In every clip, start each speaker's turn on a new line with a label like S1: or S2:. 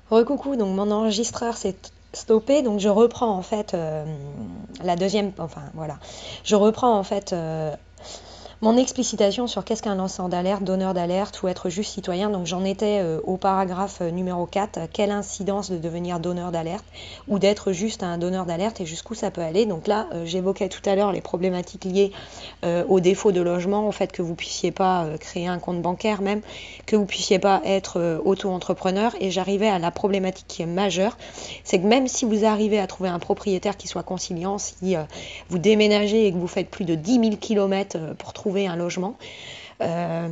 S1: Recoucou, donc mon enregistreur s'est stoppé, donc je reprends en fait la deuxième, enfin voilà, je reprends en fait mon explicitation sur qu'est-ce qu'un lanceur d'alerte, donneur d'alerte ou être juste citoyen. Donc j'en étais au paragraphe numéro 4, quelle incidence de devenir donneur d'alerte ou d'être juste un donneur d'alerte et jusqu'où ça peut aller. Donc là, j'évoquais tout à l'heure les problématiques liées au défaut de logement, au fait que vous puissiez pas créer un compte bancaire même, que vous puissiez pas être auto-entrepreneur. Et j'arrivais à la problématique qui est majeure, c'est que même si vous arrivez à trouver un propriétaire qui soit conciliant, si vous déménagez et que vous faites plus de 10 000 km pour trouver un logement, euh,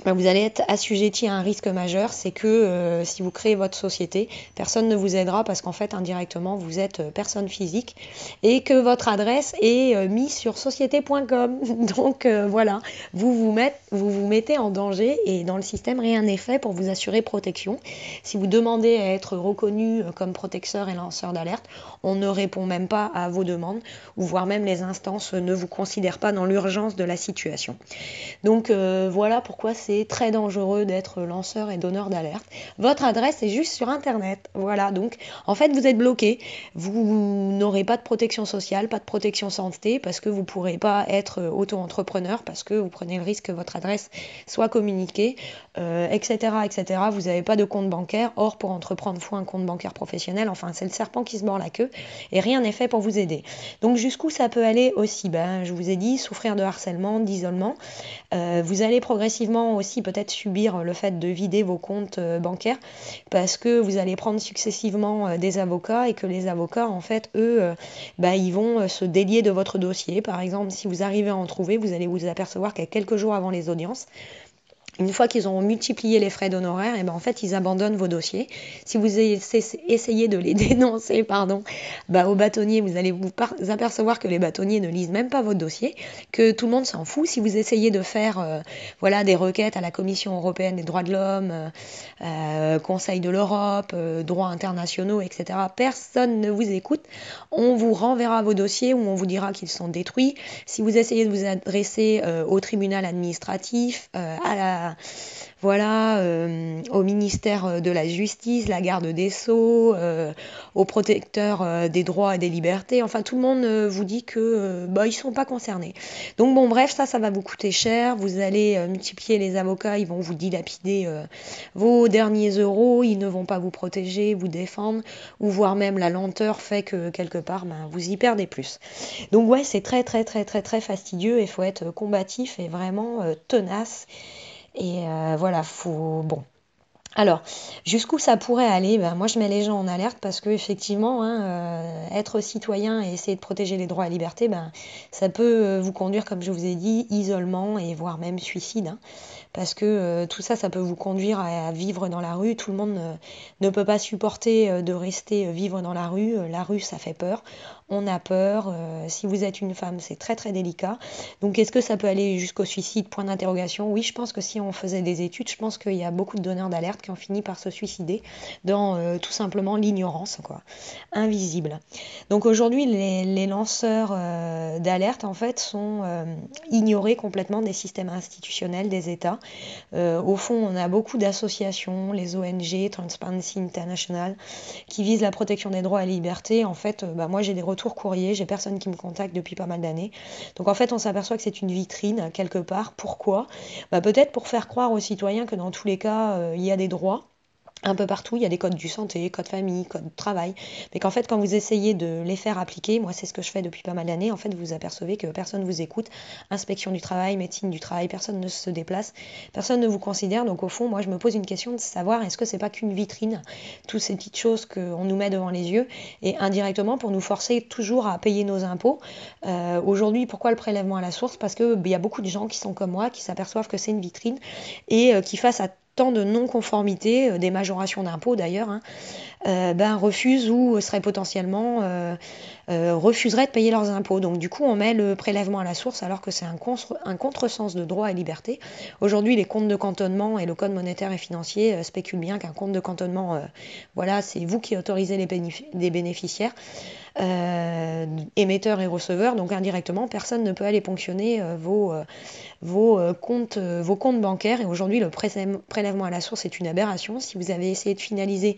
S1: vous allez être assujetti à un risque majeur, c'est que si vous créez votre société, personne ne vous aidera parce qu'en fait, indirectement, vous êtes personne physique et que votre adresse est mise sur société.com. Donc voilà, vous vous mettez en danger et dans le système, rien n'est fait pour vous assurer protection. Si vous demandez à être reconnu comme protecteur et lanceur d'alerte, on ne répond même pas à vos demandes, ou voire même les instances ne vous considèrent pas dans l'urgence de la situation. Donc voilà pourquoi c'est très dangereux d'être lanceur et donneur d'alerte. Votre adresse est juste sur Internet. Voilà, donc en fait vous êtes bloqué. Vous n'aurez pas de protection sociale, pas de protection santé, parce que vous ne pourrez pas être auto-entrepreneur, parce que vous prenez le risque que votre adresse soit communiquée, etc., etc. Vous n'avez pas de compte bancaire. Or, pour entreprendre, il faut un compte bancaire professionnel. Enfin, c'est le serpent qui se mord la queue et rien n'est fait pour vous aider. Donc jusqu'où ça peut aller aussi, je vous ai dit, souffrir de harcèlement, d'isolement. Vous allez progressivement aussi peut-être subir le fait de vider vos comptes bancaires parce que vous allez prendre successivement des avocats et que les avocats, en fait, eux, ils vont se délier de votre dossier. Par exemple, si vous arrivez à en trouver, vous allez vous apercevoir qu'à quelques jours avant les audiences, une fois qu'ils ont multiplié les frais d'honoraires, et en fait, ils abandonnent vos dossiers. Si vous essayez de les dénoncer, aux bâtonniers, vous allez vous apercevoir que les bâtonniers ne lisent même pas votre dossier, que tout le monde s'en fout. Si vous essayez de faire des requêtes à la Commission européenne des droits de l'homme, Conseil de l'Europe, droits internationaux, etc., personne ne vous écoute. On vous renverra vos dossiers ou on vous dira qu'ils sont détruits. Si vous essayez de vous adresser au tribunal administratif, au ministère de la Justice, la garde des Sceaux, au protecteur des droits et des libertés. Enfin, tout le monde vous dit que ils sont pas concernés. Donc bon, bref, ça va vous coûter cher. Vous allez multiplier les avocats, ils vont vous dilapider vos derniers euros, ils ne vont pas vous protéger, vous défendre, ou voire même la lenteur fait que quelque part, vous y perdez plus. Donc ouais, c'est très très très très très fastidieux et il faut être combatif et vraiment tenace. Et voilà, faut... Bon. Alors, jusqu'où ça pourrait aller? Moi, je mets les gens en alerte parce que effectivement, être citoyen et essayer de protéger les droits et libertés, ça peut vous conduire, comme je vous ai dit, isolement et voire même suicide. Parce que tout ça, ça peut vous conduire à vivre dans la rue. Tout le monde ne peut pas supporter de rester vivre dans la rue. La rue, ça fait peur. On a peur. Si vous êtes une femme, c'est très très délicat. Donc, est-ce que ça peut aller jusqu'au suicide? Point d'interrogation. Oui, je pense que si on faisait des études, je pense qu'il y a beaucoup de donneurs d'alerte qui ont fini par se suicider dans tout simplement l'ignorance, quoi. Invisible. Donc aujourd'hui, les lanceurs d'alerte, en fait, sont ignorés complètement des systèmes institutionnels, des États. Au fond, on a beaucoup d'associations, les ONG, Transparency International, qui visent la protection des droits et libertés. En fait, moi, j'ai des retours courriers, j'ai personne qui me contacte depuis pas mal d'années. Donc en fait, on s'aperçoit que c'est une vitrine, quelque part. Pourquoi? Peut-être pour faire croire aux citoyens que dans tous les cas, il y a des droits. Un peu partout, il y a des codes du santé, code famille, code travail, mais qu'en fait, quand vous essayez de les faire appliquer, moi c'est ce que je fais depuis pas mal d'années, en fait, vous apercevez que personne ne vous écoute, inspection du travail, médecine du travail, personne ne se déplace, personne ne vous considère, donc au fond, moi je me pose une question de savoir, est-ce que c'est pas qu'une vitrine, toutes ces petites choses qu'on nous met devant les yeux, et indirectement pour nous forcer toujours à payer nos impôts. Aujourd'hui, pourquoi le prélèvement à la source? Parce qu'il y a beaucoup de gens qui sont comme moi, qui s'aperçoivent que c'est une vitrine, et qui face à tant de non-conformité, des majorations d'impôts d'ailleurs, refusent ou seraient potentiellement refuseraient de payer leurs impôts. Donc du coup, on met le prélèvement à la source alors que c'est un contresens de droit et liberté. Aujourd'hui, les comptes de cantonnement et le code monétaire et financier spéculent bien qu'un compte de cantonnement, voilà, c'est vous qui autorisez les bénéficiaires. Émetteurs et receveurs, donc indirectement, personne ne peut aller ponctionner vos comptes bancaires. Et aujourd'hui, le prélèvement à la source est une aberration. Si vous avez essayé de finaliser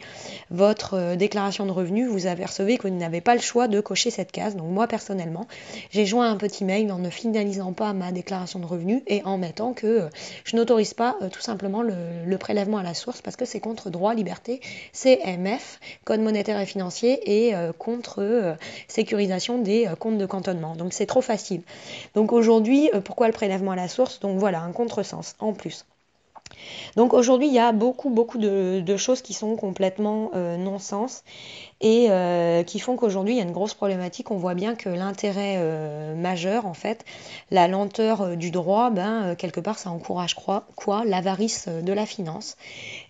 S1: votre déclaration de revenus, vous apercevez que vous n'avez pas le choix de cocher cette case. Donc moi, personnellement, j'ai joint un petit mail en ne finalisant pas ma déclaration de revenus et en mettant que je n'autorise pas tout simplement le prélèvement à la source parce que c'est contre droit, liberté, CMF, Code monétaire et financier, et contre sécurisation des comptes de cantonnement. Donc c'est trop facile. Donc aujourd'hui, pourquoi le prélèvement à la source? Donc voilà, un contresens en plus. Donc aujourd'hui, il y a beaucoup de choses qui sont complètement non-sens et qui font qu'aujourd'hui, il y a une grosse problématique. On voit bien que l'intérêt majeur, en fait, la lenteur du droit, quelque part, ça encourage quoi? L'avarice de la finance.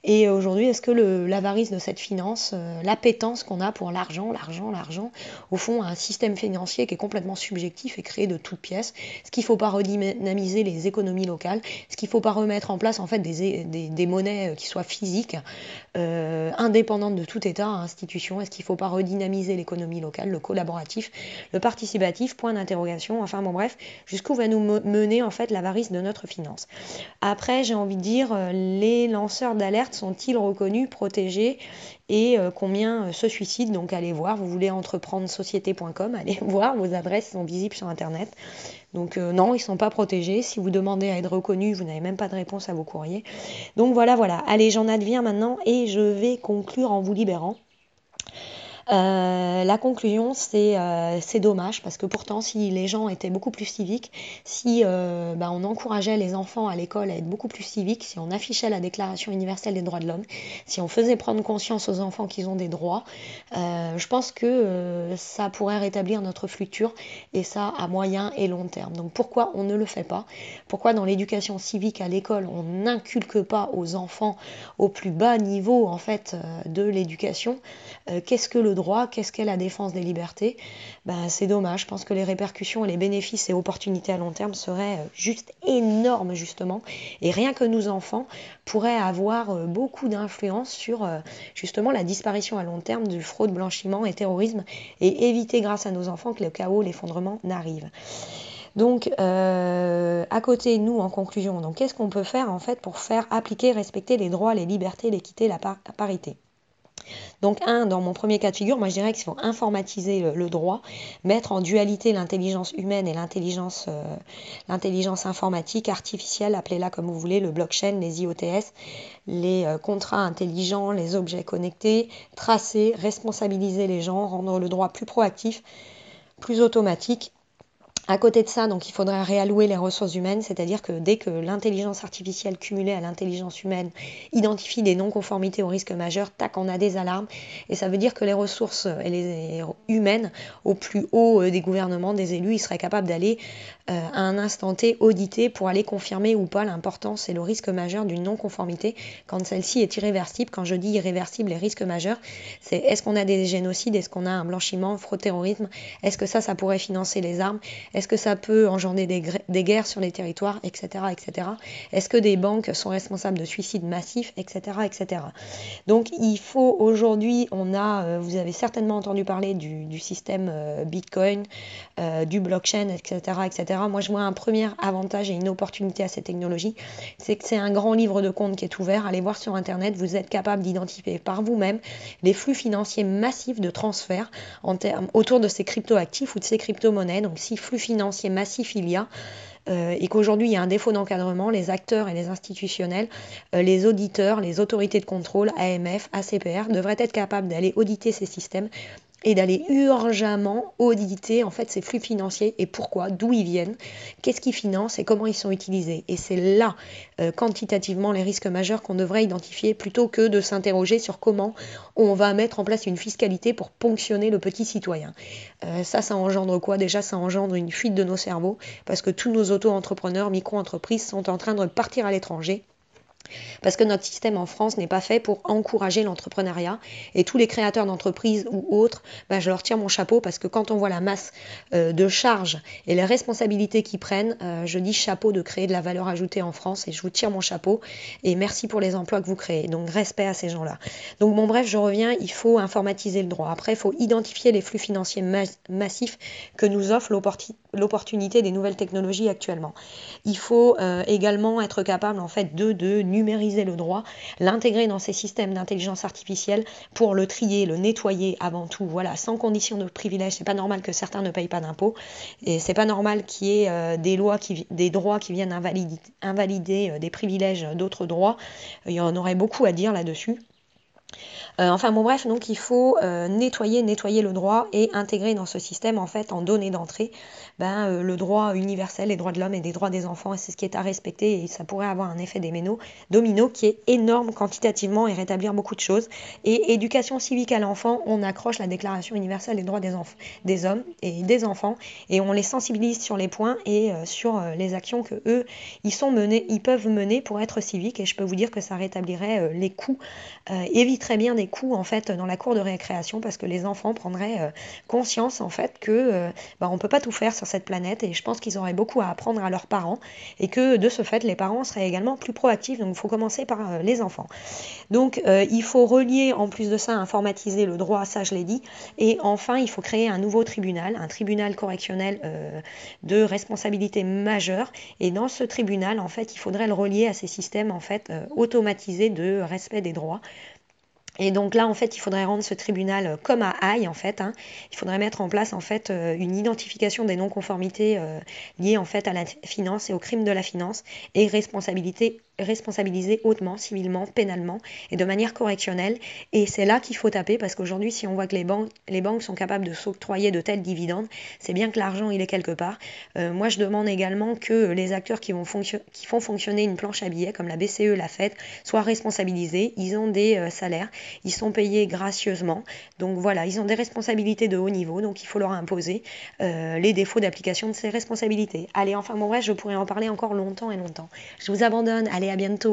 S1: Et aujourd'hui, est-ce que l'avarice de cette finance, l'appétence qu'on a pour l'argent, au fond, un système financier qui est complètement subjectif et créé de toutes pièces, ce qu'il ne faut pas redynamiser les économies locales, ce qu'il ne faut pas remettre en place en fait des monnaies qui soient physiques, indépendantes de tout État, institution, est-ce qu'il ne faut pas redynamiser l'économie locale, le collaboratif, le participatif, point d'interrogation, enfin bon bref, jusqu'où va nous mener en fait l'avarice de notre finance. Après, j'ai envie de dire, les lanceurs d'alerte sont-ils reconnus, protégés et combien se suicident? Donc allez voir, vous voulez entreprendre société.com, allez voir, vos adresses sont visibles sur Internet. Donc non, ils ne sont pas protégés. Si vous demandez à être reconnus, vous n'avez même pas de réponse à vos courriers. Donc voilà. Allez, j'en adviens maintenant et je vais conclure en vous libérant. La conclusion, c'est dommage parce que pourtant, si les gens étaient beaucoup plus civiques, si on encourageait les enfants à l'école à être beaucoup plus civiques, si on affichait la Déclaration universelle des droits de l'homme, si on faisait prendre conscience aux enfants qu'ils ont des droits, je pense que ça pourrait rétablir notre futur et ça à moyen et long terme. Donc pourquoi on ne le fait pas? Pourquoi dans l'éducation civique à l'école, on n'inculque pas aux enfants au plus bas niveau en fait de l'éducation qu'est-ce que le droit, qu'est-ce qu'est la défense des libertés? C'est dommage, je pense que les répercussions et les bénéfices et opportunités à long terme seraient juste énormes justement, et rien que nos enfants pourraient avoir beaucoup d'influence sur justement la disparition à long terme du fraude, blanchiment et terrorisme, et éviter grâce à nos enfants que le chaos, l'effondrement n'arrive. Donc, à côté, nous, en conclusion, donc qu'est-ce qu'on peut faire en fait pour faire appliquer, respecter les droits, les libertés, l'équité, la parité? Donc dans mon premier cas de figure, moi je dirais qu'il faut informatiser le droit, mettre en dualité l'intelligence humaine et l'intelligence informatique, artificielle, appelez-la comme vous voulez, le blockchain, les IoTS, les contrats intelligents, les objets connectés, tracer, responsabiliser les gens, rendre le droit plus proactif, plus automatique. À côté de ça, donc, il faudrait réallouer les ressources humaines, c'est-à-dire que dès que l'intelligence artificielle cumulée à l'intelligence humaine identifie des non-conformités au risque majeur, tac, on a des alarmes. Et ça veut dire que les ressources humaines au plus haut des gouvernements, des élus, ils seraient capables d'aller à un instant T auditer pour aller confirmer ou pas l'importance et le risque majeur d'une non-conformité quand celle-ci est irréversible. Quand je dis irréversible, les risques majeurs, c'est est-ce qu'on a des génocides, est-ce qu'on a un blanchiment, fraude, terrorisme, est-ce que ça pourrait financer les armes, est-ce que ça peut engendrer des guerres sur les territoires, etc., etc. Est-ce que des banques sont responsables de suicides massifs, etc., etc. Donc il faut aujourd'hui, vous avez certainement entendu parler du système Bitcoin, du blockchain, etc., etc. Moi, je vois un premier avantage et une opportunité à cette technologie, c'est que c'est un grand livre de compte qui est ouvert. Allez voir sur Internet, vous êtes capable d'identifier par vous-même les flux financiers massifs de transfert autour de ces crypto-actifs ou de ces crypto-monnaies. Donc, si flux financier massif il y a, et qu'aujourd'hui il y a un défaut d'encadrement, les acteurs et les institutionnels, les auditeurs, les autorités de contrôle, AMF, ACPR, devraient être capables d'aller auditer ces systèmes et d'aller urgemment auditer en fait ces flux financiers et pourquoi, d'où ils viennent, qu'est-ce qu'ils financent et comment ils sont utilisés. Et c'est là, quantitativement, les risques majeurs qu'on devrait identifier plutôt que de s'interroger sur comment on va mettre en place une fiscalité pour ponctionner le petit citoyen. Ça engendre quoi? Déjà, ça engendre une fuite de nos cerveaux parce que tous nos auto-entrepreneurs, micro-entreprises sont en train de partir à l'étranger. Parce que notre système en France n'est pas fait pour encourager l'entrepreneuriat. Et tous les créateurs d'entreprises ou autres, je leur tire mon chapeau parce que quand on voit la masse de charges et les responsabilités qu'ils prennent, je dis chapeau de créer de la valeur ajoutée en France et je vous tire mon chapeau et merci pour les emplois que vous créez. Donc respect à ces gens-là. Donc bon bref, je reviens, il faut informatiser le droit. Après, il faut identifier les flux financiers massifs que nous offre l'opportunité des nouvelles technologies actuellement. Il faut également être capable en fait de numériser le droit, l'intégrer dans ces systèmes d'intelligence artificielle pour le trier, le nettoyer avant tout, voilà, sans condition de privilège. C'est pas normal que certains ne payent pas d'impôts et c'est pas normal qu'il y ait des droits qui viennent invalider des privilèges d'autres droits. Il y en aurait beaucoup à dire là-dessus. Enfin bon bref, donc il faut nettoyer le droit et intégrer dans ce système en fait en données d'entrée le droit universel, les droits de l'homme et des droits des enfants, et c'est ce qui est à respecter et ça pourrait avoir un effet domino qui est énorme quantitativement et rétablir beaucoup de choses. Et éducation civique à l'enfant, on accroche la déclaration universelle des droits des hommes et des enfants et on les sensibilise sur les points et sur les actions que eux ils peuvent mener pour être civiques, et je peux vous dire que ça rétablirait les coûts, éviterait bien des coûts en fait dans la cour de récréation parce que les enfants prendraient conscience en fait que on peut pas tout faire sur cette planète, et je pense qu'ils auraient beaucoup à apprendre à leurs parents et que de ce fait les parents seraient également plus proactifs, donc il faut commencer par les enfants. Donc il faut relier en plus de ça, informatiser le droit, ça je l'ai dit, et enfin il faut créer un nouveau tribunal, un tribunal correctionnel de responsabilité majeure, et dans ce tribunal en fait il faudrait le relier à ces systèmes en fait automatisés de respect des droits. Et donc là, en fait, il faudrait rendre ce tribunal comme à Haye, en fait. Il faudrait mettre en place, en fait, une identification des non-conformités liées, en fait, à la finance et au crime de la finance et responsabiliser hautement, civilement, pénalement et de manière correctionnelle. Et c'est là qu'il faut taper parce qu'aujourd'hui, si on voit que les banques sont capables de s'octroyer de tels dividendes, c'est bien que l'argent, il est quelque part. Moi, je demande également que les acteurs qui font fonctionner une planche à billets, comme la BCE, la Fed, soient responsabilisés. Ils ont des salaires. Ils sont payés gracieusement. Donc voilà, ils ont des responsabilités de haut niveau, donc il faut leur imposer les défauts d'application de ces responsabilités. Allez, enfin bon bref, je pourrais en parler encore longtemps et longtemps. Je vous abandonne, allez, à bientôt.